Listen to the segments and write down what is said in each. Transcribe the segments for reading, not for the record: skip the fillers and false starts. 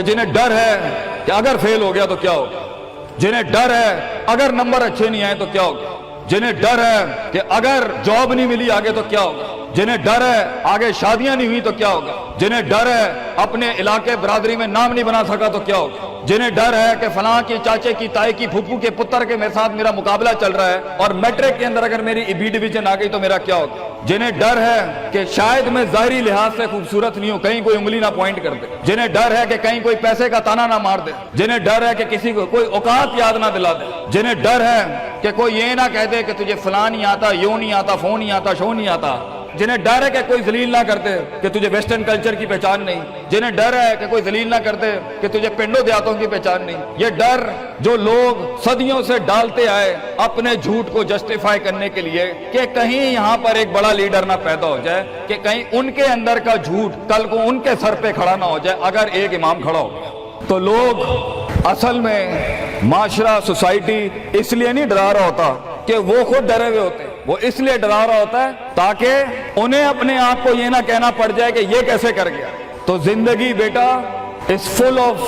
کہ جنہیں ڈر ہے کہ اگر فیل ہو گیا تو کیا ہوگا, جنہیں ڈر ہے اگر نمبر اچھے نہیں آئے تو کیا ہوگا, جنہیں ڈر ہے کہ اگر جاب نہیں ملی آگے تو کیا ہوگا, جنہیں ڈر ہے آگے شادیاں نہیں ہوئی تو کیا ہوگا, جنہیں ڈر ہے اپنے علاقے برادری میں نام نہیں بنا سکا تو کیا ہوگا, جنہیں ڈر ہے کہ فلاں کی چاچے کی تائی کی پھپھو کے پتر کے میرے ساتھ میرا مقابلہ چل رہا ہے اور میٹرک کے اندر اگر میری بی ڈویژن آ گئی تو میرا کیا ہوگا, جنہیں ڈر ہے کہ شاید میں ظاہری لحاظ سے خوبصورت نہیں ہوں, کہیں کوئی انگلی نہ پوائنٹ کر دے, جنہیں ڈر ہے کہ کہیں کوئی پیسے کا تانا نہ مار دے, جنہیں ڈر ہے کہ کسی کو کوئی اوقات یاد نہ دلا دے, جنہیں ڈر ہے کہ کوئی یہ نہ کہہ دے کہ تجھے فلاں نہیں آتا, یوں نہیں آتا, فون نہیں آتا, شو نہیں آتا, جنہیں ڈر ہے کہ کوئی ذلیل نہ کرتے کہ تجھے ویسٹرن کلچر کی پہچان نہیں, جنہیں ڈر ہے کہ کوئی ذلیل نہ کرتے کہ تجھے پنڈوں دیہاتوں کی پہچان نہیں. یہ ڈر جو لوگ صدیوں سے ڈالتے آئے اپنے جھوٹ کو جسٹیفائی کرنے کے لیے کہ کہیں یہاں پر ایک بڑا لیڈر نہ پیدا ہو جائے, کہ کہیں ان کے اندر کا جھوٹ کل کو ان کے سر پہ کھڑا نہ ہو جائے اگر ایک امام کھڑا ہو گیا. تو لوگ اصل میں معاشرہ سوسائٹی اس لیے نہیں ڈرا رہا ہوتا کہ وہ خود ڈرے ہوئے ہوتے, وہ اس لیے ڈرا رہا ہوتا ہے تاکہ انہیں اپنے آپ کو یہ نہ کہنا پڑ جائے کہ یہ کیسے کر گیا. تو زندگی بیٹا is full of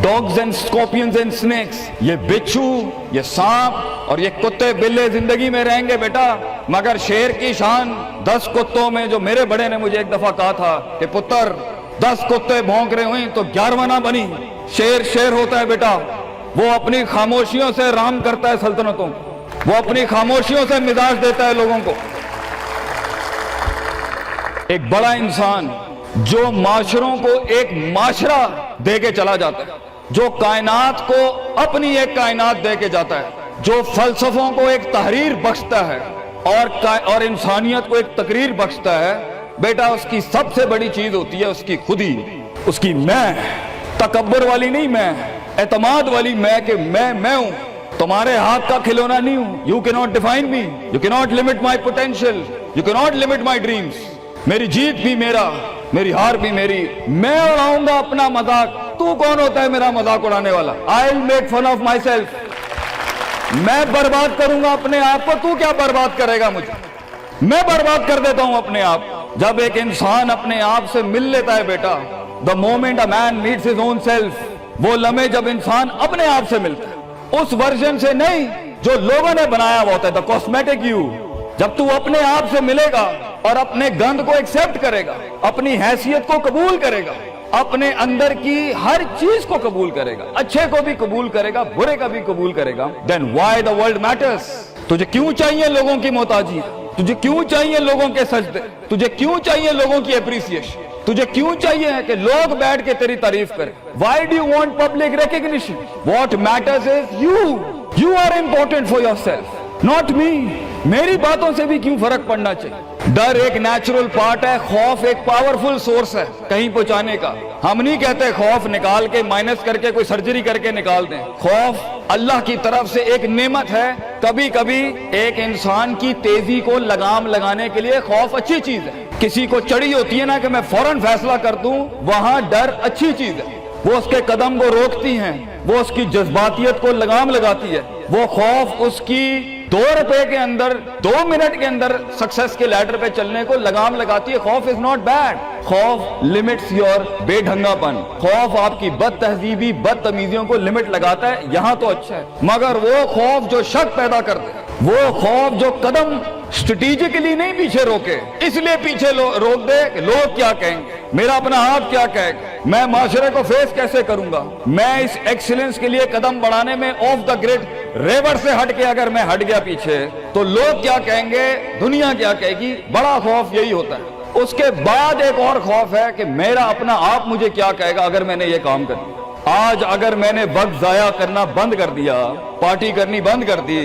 dogs and scorpions and snakes. یہ بچھو, یہ سانپ اور یہ کتے بلے زندگی میں رہیں گے بیٹا, مگر شیر کی شان 10 کتوں میں, جو میرے بڑے نے مجھے ایک دفعہ کہا تھا کہ پتر 10 کتے بھونک رہے ہوئیں تو 11واں نہ بنی. شیر ہوتا ہے بیٹا, وہ اپنی خاموشیوں سے رام کرتا ہے سلطنتوں کو, وہ اپنی خاموشیوں سے مزاج دیتا ہے لوگوں کو. ایک بڑا انسان جو معاشروں کو ایک معاشرہ دے کے چلا جاتا ہے, جو کائنات کو اپنی ایک کائنات دے کے جاتا ہے, جو فلسفوں کو ایک تحریر بخشتا ہے اور انسانیت کو ایک تقریر بخشتا ہے, بیٹا اس کی سب سے بڑی چیز ہوتی ہے اس کی خودی, اس کی میں, تکبر والی نہیں میں, اعتماد والی میں کہ میں ہوں, تمہارے ہاتھ کا کھلونا نہیں ہوں. You cannot define me, you cannot limit my potential, you cannot limit my dreams. میری جیت بھی میرا, میری ہار بھی میری, میں اڑاؤں گا اپنا مذاق, تو کون ہوتا ہے میرا مذاق اڑانے والا. I'll make fun of myself. میں برباد کروں گا اپنے آپ کو, تو کیا برباد کرے گا مجھے, میں برباد کر دیتا ہوں اپنے آپ. جب ایک انسان اپنے آپ سے مل لیتا ہے بیٹا, the moment a man meets his own self, وہ لمحے جب انسان اپنے آپ سے ملتا ہے, اس ورژن سے نہیں جو لوگوں نے بنایا ہوا ہوتا ہے, the cosmetic you. جب تو اپنے آپ سے ملے گا اور اپنے گند کو ایکسپٹ کرے گا, اپنی حیثیت کو قبول کرے گا, اپنے اندر کی ہر چیز کو قبول کرے گا, اچھے کو بھی قبول کرے گا, برے کا بھی قبول کرے گا, then why the world matters. تجھے کیوں چاہیے لوگوں کی محتاجی, تجھے کیوں چاہیے لوگوں کے سجدے, تجھے کیوں چاہیے لوگوں کی اپریسیشن, تجھے کیوں چاہیے کہ لوگ بیٹھ کے تیری تعریف کریں. Why do you want public recognition? What matters is you are important for yourself, not me. میری باتوں سے بھی کیوں فرق پڑنا چاہیے. ڈر ایک نیچرل پارٹ ہے, خوف ایک پاورفل سورس ہے کہیں پہنچانے کا. ہم نہیں کہتے خوف نکال کے مائنس کر کے کوئی سرجری کر کے نکال دیں. خوف اللہ کی طرف سے ایک نعمت ہے. کبھی کبھی ایک انسان کی تیزی کو لگام لگانے کے لیے خوف اچھی چیز ہے. کسی کو چڑی ہوتی ہے نا کہ میں فوراً فیصلہ کر دوں, وہاں ڈر اچھی چیز ہے. وہ اس کے قدم کو روکتی ہیں, وہ اس کی جذباتیت کو لگام لگاتی ہے. وہ خوف اس کی 2 روپے کے اندر 2 منٹ کے اندر سکسس کے لیڈر پہ چلنے کو لگام لگاتی ہے. خوف از ناٹ بیڈ. خوف لمٹس یور بے ڈھنگا پن. خوف آپ کی بد تہذیبی بد تمیزیوں کو لمٹ لگاتا ہے, یہاں تو اچھا ہے. مگر وہ خوف جو شک پیدا کر دے, وہ خوف جو قدم اسٹریٹجکلی نہیں پیچھے روکے, اس لیے پیچھے روک دے کہ لوگ کیا کہیں گے, میرا اپنا آپ کیا کہے گا, میں معاشرے کو فیس کیسے کروں گا. میں اس ایکسیلنس کے لیے قدم بڑھانے میں آف دا گریڈ ریور سے ہٹ کے اگر میں ہٹ گیا پیچھے تو لوگ کیا کہیں گے, دنیا کیا کہے گی. بڑا خوف یہی ہوتا ہے. اس کے بعد ایک اور خوف ہے کہ میرا اپنا آپ مجھے کیا کہے گا اگر میں نے یہ کام کر دیا. آج اگر میں نے وقت ضائع کرنا بند کر دیا, پارٹی کرنی بند کر دی,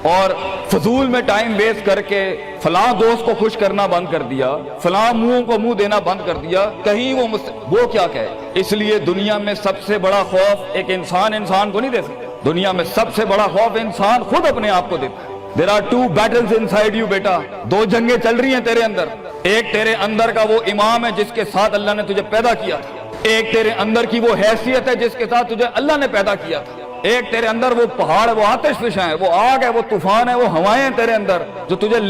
اور فضول میں ٹائم ویسٹ کر کے فلاں دوست کو خوش کرنا بند کر دیا, فلاں منہ کو منہ دینا بند کر دیا, کہیں وہ کیا کہے. اس لیے دنیا میں سب سے بڑا خوف ایک انسان کو نہیں دے سکتا. دنیا میں سب سے بڑا خوف انسان خود اپنے آپ کو دیتا ہے. There are 2 battles inside you بیٹا, 2 جنگیں چل رہی ہیں تیرے اندر. ایک تیرے اندر کا وہ امام ہے جس کے ساتھ اللہ نے تجھے پیدا کیا تھا, ایک تیرے اندر کی وہ حیثیت ہے جس کے ساتھ تجھے اللہ نے پیدا کیا تھا, ایک تیرے اندر وہ پہاڑ, وہ آتش فشاں ہے, وہ آگ ہے, وہ طوفان ہے, وہ ہوائیں ہیں تیرے اندر جو تجھے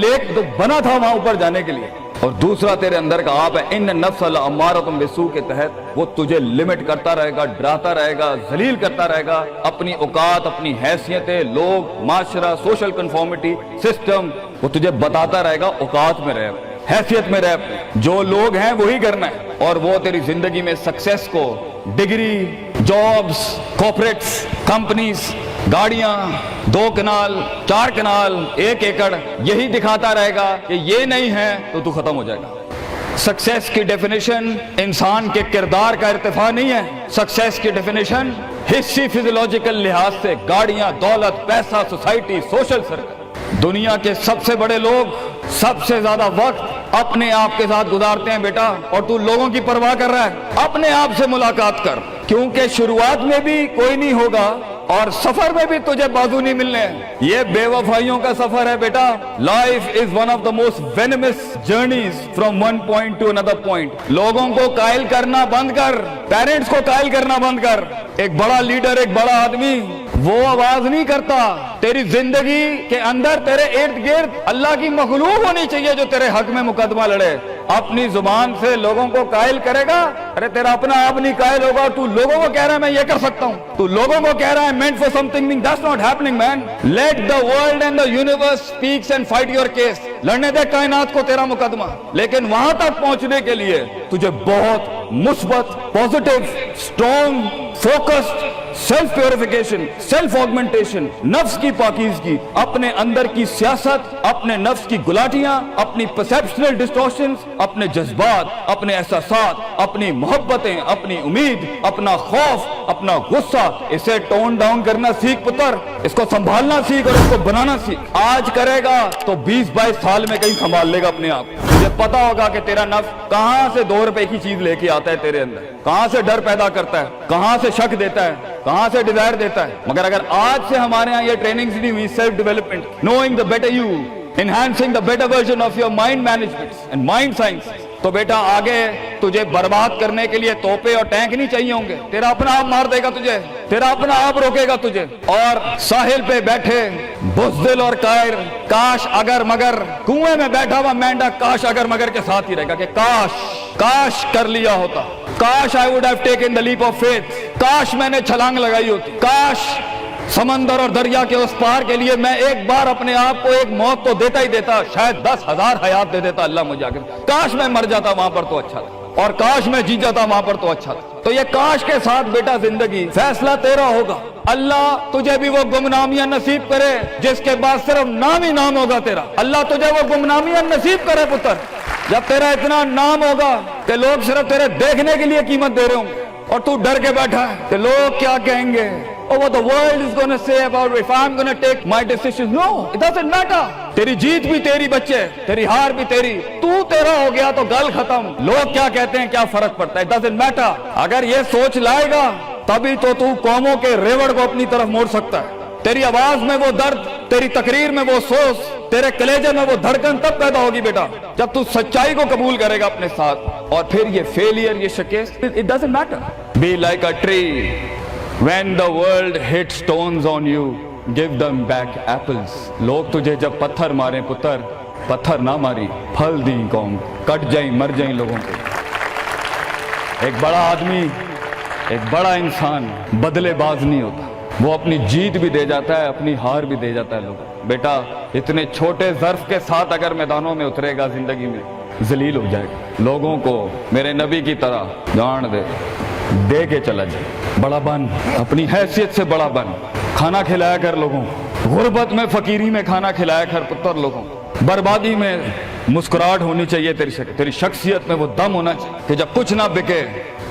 بنا تھا وہاں اوپر جانے کے لیے. اور دوسرا تیرے اندر کا آپ ہے ان نفس لامارۃ بالسوء کے تحت وہ تجھے لمٹ کرتا رہے گا, ڈراتا رہے گا, ذلیل کرتا رہے گا. اپنی اوقات, اپنی حیثیتیں, لوگ, معاشرہ, سوشل کنفارمیٹی, سسٹم, وہ تجھے بتاتا رہے گا اوقات میں رہ, حیثیت میں رہ, جو لوگ ہیں وہی کرنا ہے. اور وہ تیری زندگی میں سکسیس کو ڈگری, جابز, کارپوریٹس, کمپنیز, گاڑیاں, 2 کنال, 4 کنال, 1 ایکڑ, یہی دکھاتا رہے گا کہ یہ نہیں ہے تو ختم ہو جائے گا. سکسیس کی ڈیفینیشن انسان کے کردار کا ارتفاع نہیں ہے. سکسیس کی ڈیفینیشن حصی فزیولوجیکل لحاظ سے گاڑیاں, دولت, پیسہ, سوسائٹی, سوشل سرکل. دنیا کے سب سے بڑے لوگ سب سے زیادہ وقت اپنے آپ کے ساتھ گزارتے ہیں بیٹا, اور تو لوگوں کی پرواہ کر رہا ہے. اپنے آپ سے ملاقات کر, کیونکہ شروعات میں بھی کوئی نہیں ہوگا اور سفر میں بھی تجھے بازو نہیں ملنے. یہ بے وفائیوں کا سفر ہے بیٹا. Life is one of the most venomous journeys from one point to another point. لوگوں کو قائل کرنا بند کر, پیرنٹس کو قائل کرنا بند کر. ایک بڑا لیڈر, ایک بڑا آدمی وہ آواز نہیں کرتا. تیری زندگی کے اندر تیرے ارد گرد اللہ کی مخلوق ہونی چاہیے جو تیرے حق میں مقدمہ لڑے. اپنی زبان سے لوگوں کو قائل کرے گا, ارے تیرا اپنا آپ نہیں قائل ہوگا. تو لوگوں کو کہہ رہا ہے میں یہ کر سکتا ہوں, تو لوگوں کو کہہ رہا ہے meant for something being, that's not happening man. Let the world and the universe speaks and fight your case. لڑنے دے کائنات کو تیرا مقدمہ. لیکن وہاں تک پہنچنے کے لیے تجھے بہت مثبت, positive, strong, focused, self purification, self augmentation, نفس کی پاکیزگی, اپنے اندر کی سیاست, اپنے نفس کی گلاٹیاں, اپنی پرسیپشنل ڈسٹورشنز, اپنے جذبات, اپنے احساسات, اپنی محبتیں, اپنی امید, اپنا خوف, اپنا غصہ, اسے ٹون ڈاؤن کرنا سیکھ پتر. اس کو سنبھالنا سیکھ اور اس کو بنانا سیکھ. آج کرے گا تو 20-22 سال میں کہیں سنبھال لے گا اپنے آپ. تجھے پتا ہوگا کہ تیرا نفس کہاں سے 2 روپے کی چیز لے کے آتا ہے تیرے اندر, کہاں سے ڈر پیدا کرتا ہے, کہاں سے شک دیتا ہے, کہاں سے ڈیزائر دیتا ہے. مگر اگر آج سے ہمارے ہاں یہ ٹریننگ دی ہوئی self development, knowing the better you, enhancing the better version of your mind management and mind science, تو بیٹا آگے تجھے برباد کرنے کے لیے توپے اور ٹینک نہیں چاہیے ہوں گے. تیرا اپنا آپ مار دے گا تجھے, تیرا اپنا آپ روکے گا تجھے. اور ساحل پہ بیٹھے بزدل اور قائر, کاش اگر مگر, کنویں میں بیٹھا ہوا مینڈا کاش اگر مگر کے ساتھ ہی رہے گا کہ کاش کر لیا ہوتا, کاش I would have taken the leap of faith, کاش میں نے چھلانگ لگائی ہوتی, کاش سمندر اور دریا کے اس پار کے لیے میں ایک بار اپنے آپ کو ایک موت تو دیتا ہی دیتا, شاید 10,000 حیات دے دیتا اللہ مجھے آگے. کاش میں مر جاتا وہاں پر تو اچھا تھا, اور کاش میں جی جاتا وہاں پر تو اچھا تھا. تو یہ کاش کے ساتھ بیٹا زندگی, فیصلہ تیرا ہوگا. اللہ تجھے بھی وہ گمنامیاں نصیب کرے جس کے بعد صرف نام ہی نام ہوگا تیرا. اللہ تجھے وہ گمنامیاں نصیب کرے پتر, جب تیرا اتنا نام ہوگا کہ لوگ صرف تیرے دیکھنے کے لیے قیمت دے رہے ہوں گے, اور تو ڈر کے بیٹھا ہے کہ لوگ کیا کہیں گے, or what the world is going to say about if I'm going to take my decisions. No, it doesn't matter. تیری جیت بھی تیری بچے, تیری ہار بھی تیری, تو تیرا ہو گیا تو گل ختم. لوگ کیا کہتے ہیں کیا فرق پڑتا ہے, it doesn't matter. اگر یہ سوچ لائے گا تبھی تو قوموں کے ریوڑ کو اپنی طرف موڑ سکتا ہے. تیری آواز میں وہ درد, تیری تقریر میں وہ سوز, تیرے کلیجے میں وہ دھڑکن تب پیدا ہوگی بیٹا جب تو سچائی کو قبول کرے گا اپنے ساتھ. اور پھر یہ فیلئر, یہ شکست, it doesn't matter. Be like a tree. When the world hits stones on you, give them back apples. لوگ تجھے جب پتھر ماریں پتر, پتھر نہ ماری, پھل دیں قوم, کٹ جائیں مر جائیں لوگوں کو. ایک بڑا آدمی, ایک بڑا انسان بدلے باز نہیں ہوتا, وہ اپنی جیت بھی دے جاتا ہے, اپنی ہار بھی دے جاتا ہے. لوگ بیٹا اتنے چھوٹے ظرف کے ساتھ اگر میدانوں میں اترے گا زندگی میں ذلیل ہو جائے گا. لوگوں کو میرے نبی کی طرح جان دے کے چلا جائے. بڑا بن, اپنی حیثیت سے بڑا بن, کھانا کھلایا کر لوگوں کو, غربت میں فقیری میں کھانا کھلایا کر پتر لوگوں کو. بربادی میں مسکراہٹ ہونی چاہیے تیری شخصیت میں وہ دم ہونا چاہیے کہ جب کچھ نہ بکے,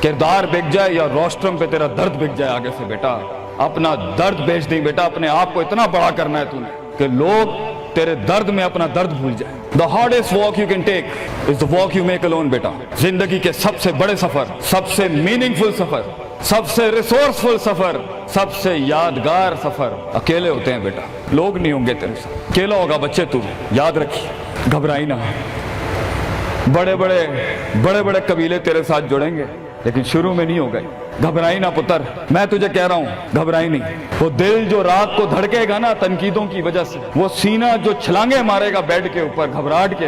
کردار بک جائے یا روسٹرم پہ تیرا درد بک جائے آگے سے. بیٹا اپنا درد بیچ دیں بیٹا, اپنے آپ کو اتنا بڑا کرنا ہے تو نے کہ لوگ تیرے درد میں اپنا درد بھول جائے. The hardest walk you can take is the walk you make alone بیٹا. زندگی کے سب سے بڑے سفر, سب سے میننگ فل سفر, سب سے ریسورسفل سفر, سب سے یادگار سفر اکیلے ہوتے ہیں بیٹا. لوگ نہیں ہوں گے تیرے ساتھ, اکیلا ہوگا بچے. تو یاد رکھی, گھبرائی نہ. بڑے بڑے قبیلے تیرے ساتھ جڑیں گے لیکن شروع میں نہیں ہو گئے. گھبرائی نہ پتر, میں تجھے کہہ رہا ہوں گھبرائی نہیں. وہ دل جو رات کو دھڑکے گا نا تنقیدوں کی وجہ سے, وہ سینہ جو چھلانگے مارے گا بیڈ کے اوپر گھبراہٹ کے,